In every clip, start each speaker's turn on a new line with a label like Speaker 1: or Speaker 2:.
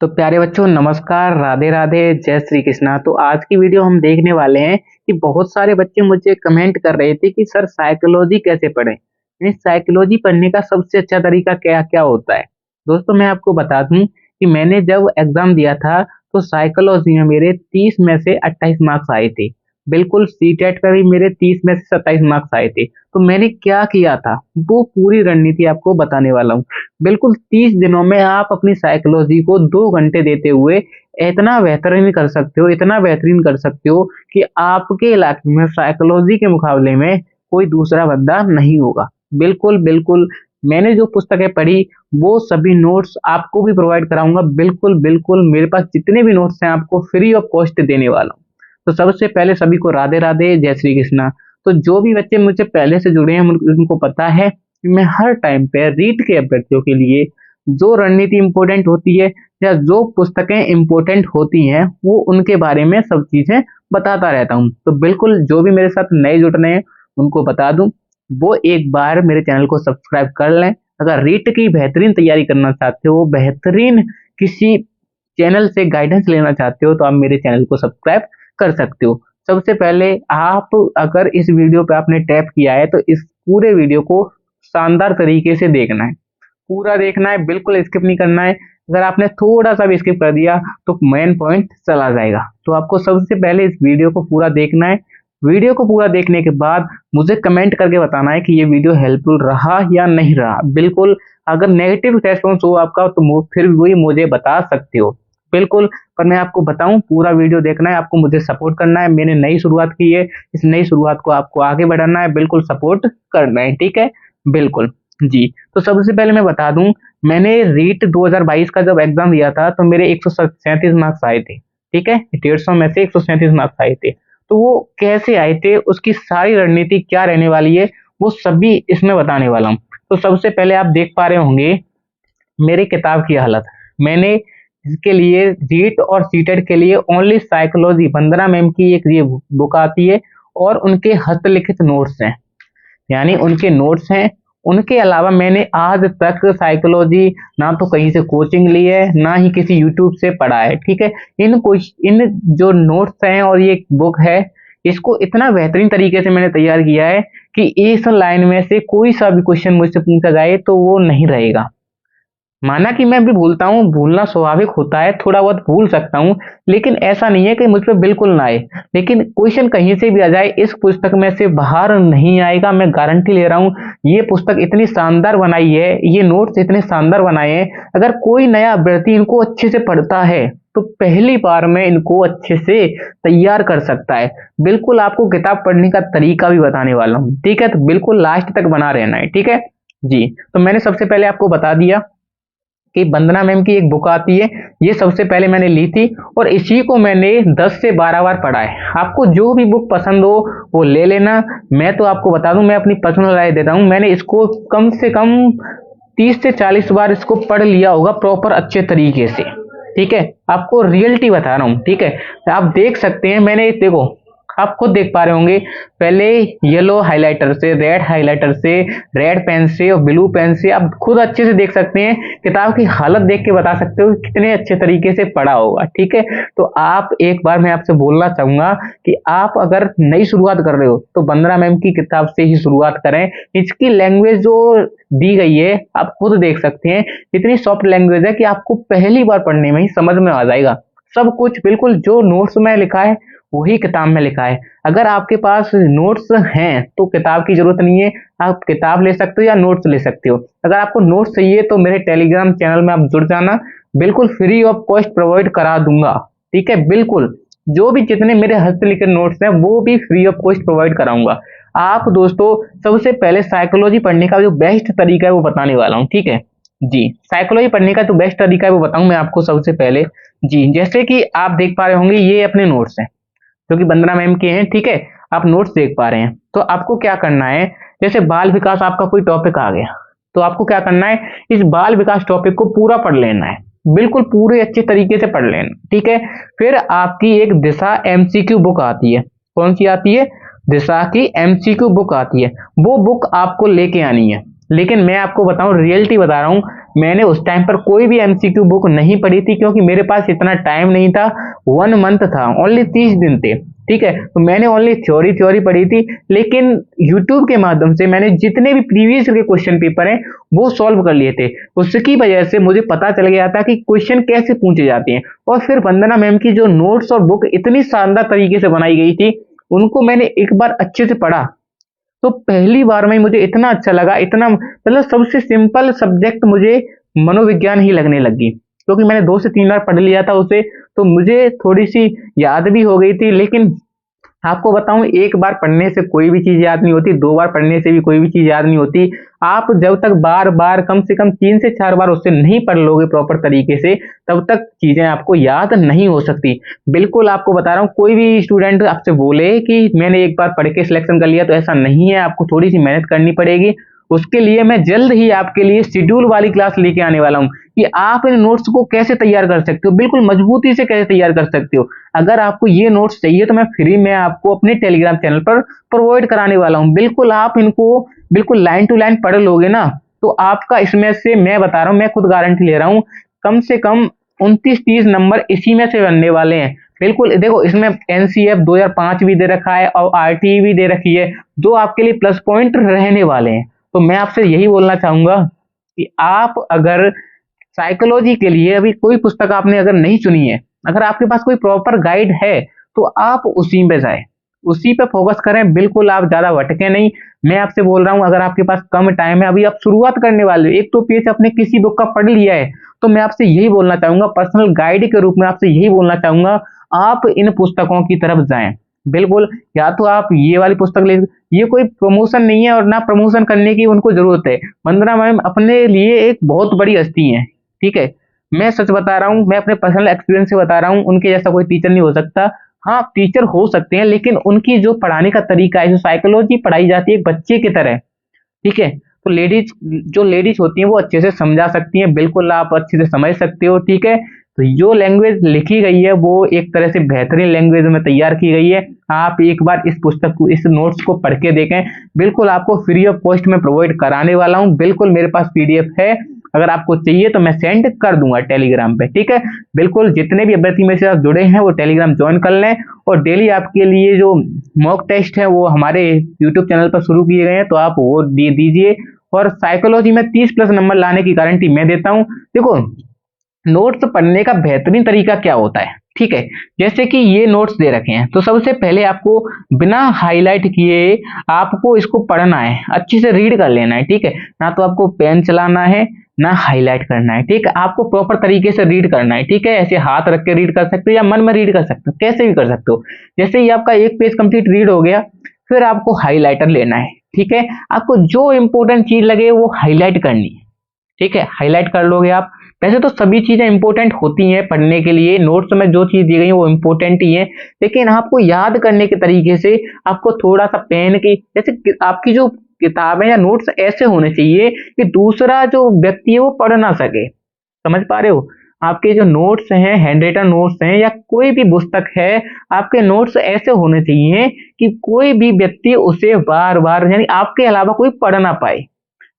Speaker 1: तो प्यारे बच्चों, नमस्कार, राधे राधे, जय श्री कृष्णा। तो आज की वीडियो हम देखने वाले हैं कि बहुत सारे बच्चे मुझे कमेंट कर रहे थे कि सर साइकोलॉजी कैसे पढ़ें। यानी साइकोलॉजी पढ़ने का सबसे अच्छा तरीका क्या क्या होता है। दोस्तों, मैं आपको बता दूं कि मैंने जब एग्जाम दिया था तो साइकोलॉजी में मेरे 30 में से 28 मार्क्स आए थे। बिल्कुल, सीटेट पे भी मेरे 30 में से 27 मार्क्स आए थे। तो मैंने क्या किया था वो पूरी रणनीति आपको बताने वाला हूँ। बिल्कुल 30 दिनों में आप अपनी साइकोलॉजी को 2 घंटे देते हुए इतना बेहतरीन कर सकते हो, इतना बेहतरीन कर सकते हो कि आपके इलाके में साइकोलॉजी के मुकाबले में कोई दूसरा बंदा नहीं होगा। बिल्कुल, बिल्कुल, मैंने जो पुस्तकें पढ़ी वो सभी नोट्स आपको भी प्रोवाइड कराऊँगा। बिल्कुल, बिल्कुल, मेरे पास जितने भी नोट्स हैं आपको फ्री ऑफ कॉस्ट देने वाला हूँ। तो सबसे पहले सभी को राधे राधे, जय श्री कृष्णा। तो जो भी बच्चे मुझसे पहले से जुड़े हैं उनको पता है कि मैं हर टाइम पे रीट के अभ्यर्थियों के लिए जो रणनीति इम्पोर्टेंट होती है या जो पुस्तकें इम्पोर्टेंट होती हैं वो उनके बारे में सब चीजें बताता रहता हूँ। तो बिल्कुल जो भी मेरे साथ नए जुड़ रहे हैं उनको बता दूं, वो एक बार मेरे चैनल को सब्सक्राइब कर लें। अगर रीट की बेहतरीन तैयारी करना चाहते हो, बेहतरीन किसी चैनल से गाइडेंस लेना चाहते हो, तो आप मेरे चैनल को सब्सक्राइब कर सकते हो। सबसे पहले आप अगर इस वीडियो पे आपने टैप किया है तो इस पूरे वीडियो को शानदार तरीके से देखना है, पूरा देखना है, बिल्कुल स्किप नहीं करना है। अगर आपने थोड़ा सा भी स्किप कर दिया तो मेन पॉइंट चला जाएगा। तो आपको सबसे पहले इस वीडियो को पूरा देखना है। वीडियो को पूरा देखने के बाद मुझे कमेंट करके बताना है कि ये वीडियो हेल्पफुल रहा या नहीं रहा। बिल्कुल, अगर नेगेटिव रेस्पॉन्स हो आपका तो फिर वही मुझे बता सकते हो। बिल्कुल, पर मैं आपको बताऊं, पूरा वीडियो देखना है, आपको मुझे सपोर्ट करना है। मैंने नई शुरुआत की है, इस नई शुरुआत को आपको आगे बढ़ाना है, बिल्कुल सपोर्ट करना है, ठीक है। बिल्कुल जी। तो सबसे पहले मैं बता दूं, मैंने रीट 2022 का जब एग्जाम दिया था तो मेरे 137 मार्क्स आए थे, ठीक है। 150 में से 137 मार्क्स आए थे। तो वो कैसे आए थे, उसकी सारी रणनीति क्या रहने वाली है, वो सभी इसमें बताने वाला हूँ। तो सबसे पहले आप देख पा रहे होंगे मेरी किताब की हालत। मैंने इसके लिए रीट और सीटेट के लिए ओनली साइकोलॉजी 15 मैम की एक ये बुक आती है और उनके हस्तलिखित नोट्स हैं, यानी उनके नोट्स हैं। उनके अलावा मैंने आज तक साइकोलॉजी ना तो कहीं से कोचिंग ली है, ना ही किसी यूट्यूब से पढ़ा है, ठीक है। इन जो नोट्स हैं और ये बुक है, इसको इतना बेहतरीन तरीके से मैंने तैयार किया है कि इस लाइन में से कोई सा भी क्वेश्चन मुझसे पूछा जाए तो वो नहीं रहेगा। माना कि मैं भी भूलता हूँ, भूलना स्वाभाविक होता है, थोड़ा बहुत भूल सकता हूँ, लेकिन ऐसा नहीं है कि मुझ पे बिल्कुल ना आए। लेकिन क्वेश्चन कहीं से भी आ जाए, इस पुस्तक में से बाहर नहीं आएगा, मैं गारंटी ले रहा हूँ। ये पुस्तक इतनी शानदार बनाई है, ये नोट्स इतने शानदार बनाए हैं, अगर कोई नया अभ्यर्थी इनको अच्छे से पढ़ता है तो पहली बार में इनको अच्छे से तैयार कर सकता है। बिल्कुल आपको किताब पढ़ने का तरीका भी बताने वाला हूँ, ठीक है। तो बिल्कुल लास्ट तक बना रहना है, ठीक है जी। तो मैंने सबसे पहले आपको बता दिया कि वंदना मैम की एक बुक आती है, ये सबसे पहले मैंने ली थी और इसी को मैंने 10 से 12 बार पढ़ा है। आपको जो भी बुक पसंद हो वो ले लेना। मैं तो आपको बता दूं, मैं अपनी पर्सनल राय देता हूं, मैंने इसको कम से कम 30 से 40 बार इसको पढ़ लिया होगा प्रॉपर अच्छे तरीके से, ठीक है। आपको रियलिटी बता रहा हूँ, ठीक है। आप देख सकते हैं, मैंने देखो, आप खुद देख पा रहे होंगे, पहले येलो हाइलाइटर से, रेड हाइलाइटर से, रेड पेन से और ब्लू पेन से आप खुद अच्छे से देख सकते हैं। किताब की हालत देख के बता सकते हो कितने अच्छे तरीके से पढ़ा होगा, ठीक है। तो आप एक बार मैं आपसे बोलना चाहूंगा कि आप अगर नई शुरुआत कर रहे हो तो वंदना मैम की किताब से ही शुरुआत करें। इसकी लैंग्वेज जो दी गई है आप खुद देख सकते हैं, इतनी सॉफ्ट लैंग्वेज है कि आपको पहली बार पढ़ने में ही समझ में आ जाएगा सब कुछ। बिल्कुल जो नोट्स में लिखा है वही किताब में लिखा है। अगर आपके पास नोट्स हैं तो किताब की जरूरत नहीं है, आप किताब ले सकते हो या नोट्स ले सकते हो। अगर आपको नोट्स चाहिए तो मेरे टेलीग्राम चैनल में आप जुड़ जाना, बिल्कुल फ्री ऑफ कॉस्ट प्रोवाइड करा दूंगा, ठीक है। बिल्कुल जो भी जितने मेरे हस्तलिखित नोट्स हैं वो भी फ्री ऑफ कॉस्ट प्रोवाइड कराऊंगा। आप दोस्तों, सबसे पहले साइकोलॉजी पढ़ने का जो बेस्ट तरीका है वो बताने वाला हूँ, ठीक है जी। साइकोलॉजी पढ़ने का जो बेस्ट तरीका है वो बताऊं मैं आपको सबसे पहले जी। जैसे कि आप देख पा रहे होंगे, ये अपने नोट्स हैं जो कि वंदना मैम के हैं, ठीक है। आप नोट्स देख पा रहे हैं, तो आपको क्या करना है, जैसे बाल विकास आपका कोई टॉपिक आ गया तो आपको क्या करना है, इस बाल विकास टॉपिक को पूरा पढ़ लेना है, बिल्कुल पूरे अच्छे तरीके से पढ़ लेना, ठीक है। फिर आपकी एक दिशा एमसीक्यू बुक आती है। कौन सी आती है? दिशा की एमसीक्यू बुक आती है। वो बुक आपको लेके आनी है। लेकिन मैं आपको बताऊं, रियलिटी बता रहा हूं, मैंने उस टाइम पर कोई भी एमसीक्यू बुक नहीं पढ़ी थी, क्योंकि मेरे पास इतना टाइम नहीं था। 1 मंथ था, ओनली 30 दिन थे, ठीक है। तो मैंने ओनली थ्योरी पढ़ी थी, लेकिन यूट्यूब के माध्यम से मैंने जितने भी प्रीवियस के क्वेश्चन पेपर हैं वो सॉल्व कर लिए थे। उसकी वजह से मुझे पता चल गया था कि क्वेश्चन कैसे पूछे जाते हैं। और फिर वंदना मैम की जो नोट्स और बुक इतनी शानदार तरीके से बनाई गई थी, उनको मैंने एक बार अच्छे से पढ़ा, तो पहली बार में मुझे इतना अच्छा लगा, इतना मतलब सबसे सिंपल सब्जेक्ट मुझे मनोविज्ञान ही लगने लगी, क्योंकि मैंने 2 से 3 बार पढ़ लिया था उसे, तो मुझे थोड़ी सी याद भी हो गई थी। लेकिन आपको बताऊं, एक बार पढ़ने से कोई भी चीज याद नहीं होती, 2 बार पढ़ने से भी कोई भी चीज याद नहीं होती। आप जब तक बार बार कम से कम 3 से 4 बार उससे नहीं पढ़ लोगे प्रॉपर तरीके से, तब तक चीजें आपको याद नहीं हो सकती। बिल्कुल आपको बता रहा हूँ, कोई भी स्टूडेंट आपसे बोले कि मैंने एक बार पढ़ के सिलेक्शन कर लिया, तो ऐसा नहीं है, आपको थोड़ी सी मेहनत करनी पड़ेगी। उसके लिए मैं जल्द ही आपके लिए शेड्यूल वाली क्लास लेके आने वाला हूँ कि आप इन नोट्स को कैसे तैयार कर सकते हो, बिल्कुल मजबूती से कैसे तैयार कर सकते हो। अगर आपको ये नोट्स चाहिए तो मैं फ्री में आपको अपने टेलीग्राम चैनल पर प्रोवाइड कराने वाला हूँ। बिल्कुल आप इनको बिल्कुल लाइन टू लाइन पढ़ लोगे ना, तो आपका इसमें से, मैं बता रहा हूँ, मैं खुद गारंटी ले रहा हूँ, कम से कम 29-30 नंबर इसी में से बनने वाले हैं। बिल्कुल देखो, इसमें एनसीएफ 2005 भी दे रखा है और आरटीई भी दे रखी है, जो आपके लिए प्लस पॉइंट रहने वाले हैं। तो मैं आपसे यही बोलना चाहूंगा कि आप अगर साइकोलॉजी के लिए अभी कोई पुस्तक आपने अगर नहीं चुनी है, अगर आपके पास कोई प्रॉपर गाइड है, तो आप उसी पे जाए, उसी पे फोकस करें। बिल्कुल आप ज्यादा भटके नहीं। मैं आपसे बोल रहा हूं, अगर आपके पास कम टाइम है, अभी आप शुरुआत करने वाले हो, एक तो पेज आपने किसी बुक का पढ़ लिया है, तो मैं आपसे यही बोलना चाहूंगा, पर्सनल गाइड के रूप में आपसे यही बोलना चाहूंगा, आप इन पुस्तकों की तरफ जाएं। बिल्कुल, या तो आप ये वाली पुस्तक ले, ये कोई प्रमोशन नहीं है और ना प्रमोशन करने की उनको जरूरत है। वंदना मैम अपने लिए एक बहुत बड़ी हस्ती है, ठीक है। मैं सच बता रहा हूँ, मैं अपने पर्सनल एक्सपीरियंस से बता रहा हूँ, उनके जैसा कोई टीचर नहीं हो सकता। हाँ, टीचर हो सकते हैं, लेकिन उनकी जो पढ़ाने का तरीका है, जो साइकोलॉजी पढ़ाई जाती है एक बच्चे की तरह, ठीक है। तो जो लेडीज होती हैं वो अच्छे से समझा सकती हैं, बिल्कुल आप अच्छे से समझ सकते हो, ठीक है। तो जो लैंग्वेज लिखी गई है वो एक तरह से बेहतरीन लैंग्वेज में तैयार की गई है। आप एक बार इस पुस्तक को, इस नोट्स को पढ़ के देखें। बिल्कुल आपको फ्री ऑफ कॉस्ट में प्रोवाइड कराने वाला हूँ। बिल्कुल मेरे पास पीडीएफ है, अगर आपको चाहिए तो मैं सेंड कर दूंगा टेलीग्राम पे, ठीक है। बिल्कुल जितने भी अभ्यर्थी मेरे साथ जुड़े हैं वो टेलीग्राम ज्वाइन कर लें, और डेली आपके लिए जो मॉक टेस्ट है वो हमारे यूट्यूब चैनल पर शुरू किए गए हैं, तो आप वो दीजिए। और साइकोलॉजी में 30+ नंबर लाने की गारंटी मैं देता हूँ। देखो, नोट्स पढ़ने का बेहतरीन तरीका क्या होता है, ठीक है। जैसे कि ये नोट्स दे रखे हैं, तो सबसे पहले आपको बिना हाईलाइट किए आपको इसको पढ़ना है, अच्छे से रीड कर लेना है, ठीक है। ना तो आपको पेन चलाना है, ना हाईलाइट करना है, ठीक है। आपको प्रॉपर तरीके से रीड करना है, ठीक है। ऐसे हाथ रख के रीड कर सकते हो या मन में रीड कर सकते हो, कैसे भी कर सकते हो। जैसे ही आपका एक पेज कंप्लीट रीड हो गया, फिर आपको हाईलाइटर लेना है, ठीक है। आपको जो इंपॉर्टेंट चीज लगे वो हाईलाइट करनी है, ठीक है। हाईलाइट कर लोगे आप। वैसे तो सभी चीजें इंपॉर्टेंट होती हैं पढ़ने के लिए, नोट्स में जो चीज दी गई है वो इंपॉर्टेंट ही है, लेकिन आपको याद करने के तरीके से आपको थोड़ा सा पेन की, जैसे आपकी जो किताबें या नोट्स ऐसे होने चाहिए कि दूसरा जो व्यक्ति है वो पढ़ ना सके। समझ पा रहे हो? आपके जो नोट्स हैं, हैंड रिटन नोट्स हैं या कोई भी पुस्तक है, आपके नोट्स ऐसे होने चाहिए कि कोई भी व्यक्ति उसे बार बार, यानी आपके अलावा कोई पढ़ ना पाए।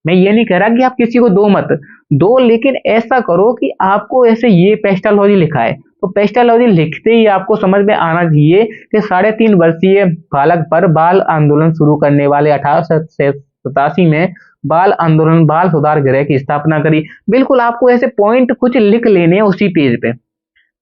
Speaker 1: मैं ये नहीं कह रहा कि आप किसी को दो मत दो, लेकिन ऐसा करो कि आपको ऐसे ये पेस्टालॉजी लिखा है, तो पेस्टालॉजी लिखते ही आपको समझ में आना चाहिए कि 3.5 वर्षीय बालक पर बाल आंदोलन शुरू करने वाले 1887 में बाल आंदोलन बाल सुधार गृह की स्थापना करी। बिल्कुल आपको ऐसे पॉइंट कुछ लिख लेने हैं उसी पेज पे।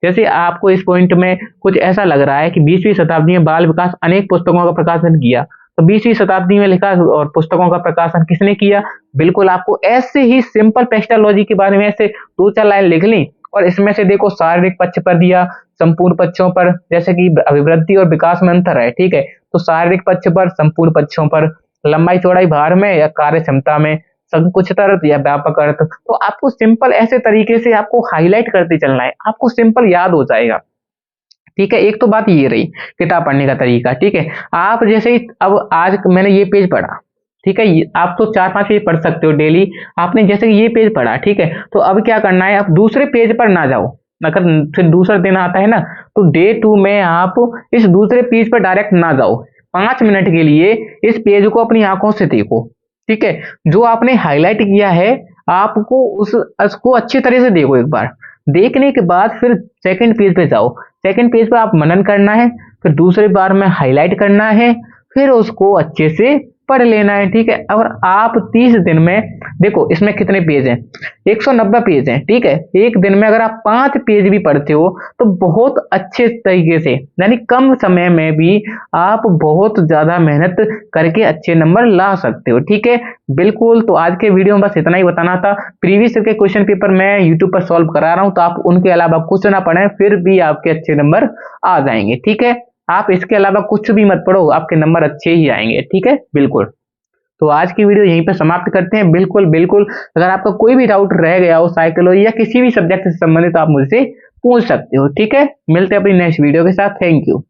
Speaker 1: जैसे आपको इस पॉइंट में कुछ ऐसा लग रहा है कि 20वीं शताब्दी में बाल विकास अनेक पुस्तकों का प्रकाशन किया, तो 20वीं शताब्दी में लिखा और पुस्तकों का प्रकाशन किसने किया। बिल्कुल आपको ऐसे ही सिंपल पेस्टालॉजी के बारे में ऐसे 2-4 लाइन लिख ली, और इसमें से देखो शारीरिक पक्ष पर दिया, संपूर्ण पक्षों पर, जैसे कि अभिवृद्धि और विकास में अंतर है, ठीक है। तो शारीरिक पक्ष पर, संपूर्ण पक्षों पर, लंबाई चौड़ाई भार में या कार्य क्षमता में, संकुचित अर्थ या व्यापक अर्थ। तो आपको सिंपल ऐसे तरीके से आपको हाईलाइट करते चलना है, आपको सिंपल याद हो जाएगा, ठीक है। एक तो बात ये रही किताब पढ़ने का तरीका, ठीक है। आप जैसे ही, अब आज मैंने ये पेज पढ़ा, ठीक है, आप तो 4-5 पेज पढ़ सकते हो डेली। आपने जैसे कि ये पेज पढ़ा, ठीक है, तो अब क्या करना है, आप दूसरे पेज पर ना जाओ। अगर फिर दूसरा दिन आता है ना, तो डे 2 में आप इस दूसरे पेज पर डायरेक्ट ना जाओ। 5 मिनट के लिए इस पेज को अपनी आंखों से देखो, ठीक है। जो आपने हाईलाइट किया है आपको उसको अच्छी तरह से देखो। एक बार देखने के बाद फिर सेकंड पेज पे जाओ। सेकंड पेज पे आप मनन करना है, फिर दूसरी बार में हाईलाइट करना है, फिर उसको अच्छे से पढ़ लेना है, ठीक है। और आप 30 दिन में, देखो इसमें कितने पेज हैं, 190 पेज हैं, ठीक है। एक दिन में अगर आप 5 पेज भी पढ़ते हो तो बहुत अच्छे तरीके से, यानी कम समय में भी आप बहुत ज्यादा मेहनत करके अच्छे नंबर ला सकते हो, ठीक है। बिल्कुल, तो आज के वीडियो में बस इतना ही बताना था। प्रीवियस के क्वेश्चन पेपर मैं यूट्यूब पर सॉल्व करा रहा हूं, तो आप उनके अलावा कुछ ना पढ़ें, फिर भी आपके अच्छे नंबर आ जाएंगे, ठीक है। आप इसके अलावा कुछ भी मत पढ़ो, आपके नंबर अच्छे ही आएंगे, ठीक है। बिल्कुल, तो आज की वीडियो यहीं पर समाप्त करते हैं। बिल्कुल बिल्कुल, अगर आपका कोई भी डाउट रह गया हो साइकोलॉजी या किसी भी सब्जेक्ट से संबंधित, आप मुझसे पूछ सकते हो, ठीक है। मिलते हैं अपनी नेक्स्ट वीडियो के साथ। Thank you.